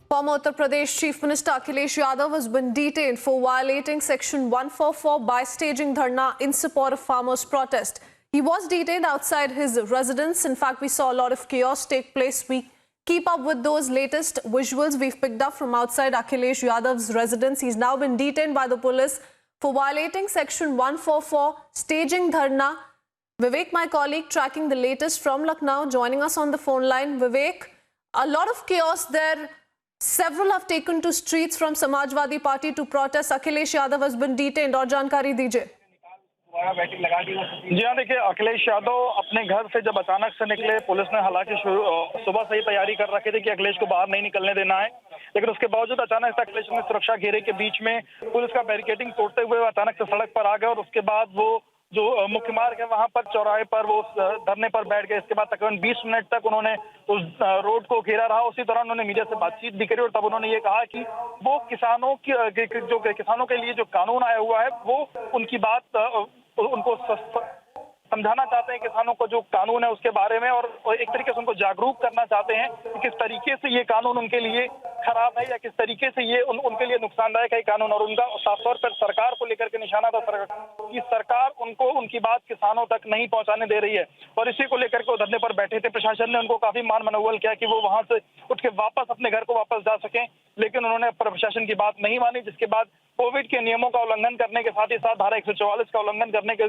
Former Uttar Pradesh Chief Minister Akhilesh Yadav has been detained for violating Section 144 by staging dharna in support of farmers' protest. He was detained outside his residence. In fact, we saw a lot of chaos take place. We keep up with those latest visuals we've picked up from outside Akhilesh Yadav's residence. He's now been detained by the police for violating Section 144, staging dharna. Vivek, my colleague, tracking the latest from Lucknow, joining us on the phone line. Vivek, a lot of chaos there. Several have taken to streets from Samajwadi Party to protest. Akhilesh Yadav has been detained. और जानकारी दीजिए। जी हाँ, देखिए, अखिलेश यादव अपने घर से जब अचानक से निकले, पुलिस ने हालांकि सुबह से ही तैयारी कर रखी थी कि अखिलेश को बाहर नहीं निकलने देना है, लेकिन उसके बावजूद अचानक से अखिलेश ने सुरक्षा घेरे के बीच में पुलिस का बैरिकेडिंग तोड़ते हुए अचानक से सड़क पर आ गए और उसके बाद वो जो मुख्य मार्ग है वहां पर चौराहे पर वो धरने पर बैठ गए। इसके बाद तकरीबन 20 मिनट तक उन्होंने उस रोड को घेरा रहा। उसी दौरान उन्होंने मीडिया से बातचीत भी करी और तब उन्होंने ये कहा कि वो किसानों के लिए जो कानून आया हुआ है वो उनकी बात उनको समझाना चाहते हैं, किसानों को जो कानून है उसके बारे में, और एक तरीके से उनको जागरूक करना चाहते हैं कि किस तरीके से ये कानून उनके लिए खराब है या किस तरीके से ये उनके लिए नुकसानदायक है कानून। और उनका साफ तौर पर सरकार को लेकर के निशाना था कि सरकार उनको उनकी बात किसानों तक नहीं पहुंचाने दे रही है, और इसी को लेकर के वो धरने पर बैठे थे। प्रशासन ने उनको काफी मान मनोबल किया कि वो वहां से उठ के वापस अपने घर को वापस जा सकें, लेकिन उन्होंने प्रशासन की बात नहीं मानी, जिसके बाद कोविड के नियमों का उल्लंघन करने के साथ ही साथ धारा 144 का उल्लंघन करने के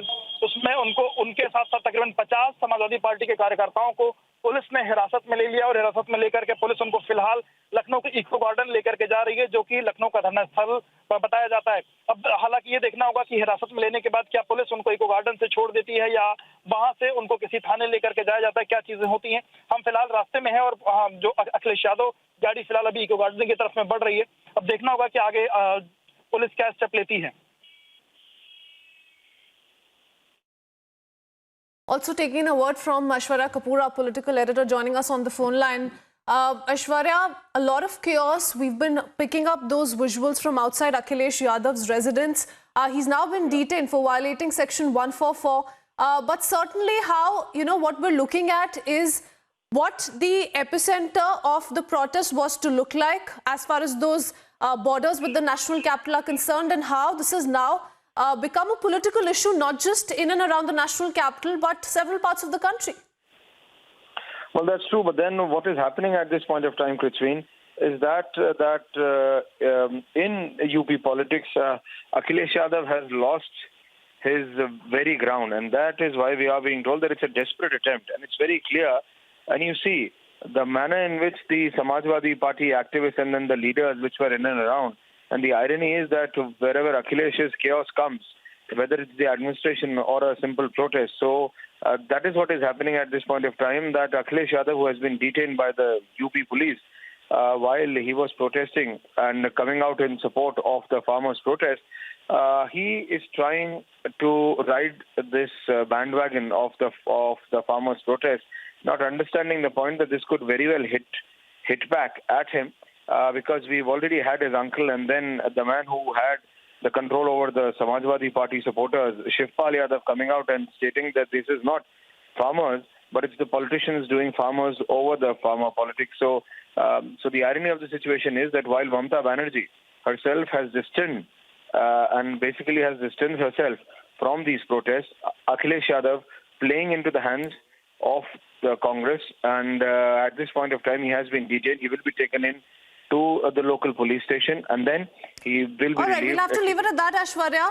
उसमें उनके साथ साथ तकरीबन 50 समाजवादी पार्टी के कार्यकर्ताओं को पुलिस ने हिरासत में ले लिया और हिरासत में लेकर के पुलिस उनको फिलहाल लखनऊ के इको गार्डन लेकर के जा रही है, जो कि लखनऊ का धरना स्थल बताया जाता है। अब हालांकि ये देखना होगा कि हिरासत में लेने के बाद क्या पुलिस उनको इको गार्डन से छोड़ देती है या वहां से उनको किसी थाने लेकर के जाया जाता है, क्या चीजें होती हैं। हम फिलहाल रास्ते में हैं और जो अखिलेश यादव गाड़ी फिलहाल अभी इको गार्डन की तरफ में बढ़ रही है। अब देखना होगा कि आगे पुलिस क्या स्टेप लेती है। Also taking a word from Aishwarya Kapoor, our political editor, joining us on the phone line. Aishwarya, a lot of chaos. We've been picking up those visuals from outside Akhilesh Yadav's residence. He's now been detained for violating Section 144. But certainly what we're looking at is what the epicenter of the protest was to look like as far as those borders with the national capital are concerned, and how this has now become a political issue, not just in and around the national capital, but several parts of the country. Well, that's true. But then what is happening at this point of time, Kritsveen, is that in UP politics, Akhilesh Yadav has lost his very ground. And that is why we are being told that it's a desperate attempt. And it's very clear. And you see the manner in which the Samajwadi Party activists and then the leaders which were in and around. And the irony is that wherever Akhilesh's chaos comes, whether it's the administration or a simple protest, so that is what is happening at this point of time, that Akhilesh Yadav, who has been detained by the UP police while he was protesting and coming out in support of the farmers' protest, he is trying to ride this bandwagon of the farmers' protest, not understanding the point that this could very well hit back at him. Because we've already had his uncle and then the man who had the control over the Samajwadi Party supporters, Shivpal Yadav, coming out and stating that this is not farmers, but it's the politicians doing farmers over the farmer politics. So the irony of the situation is that while Mamata Banerjee herself has distanced and basically has distanced herself from these protests, Akhilesh Yadav playing into the hands of the Congress, and at this point of time he has been detained. He will be taken in to the local police station, and then he will be All right, relieved. we'll have to leave it at that, Aishwarya.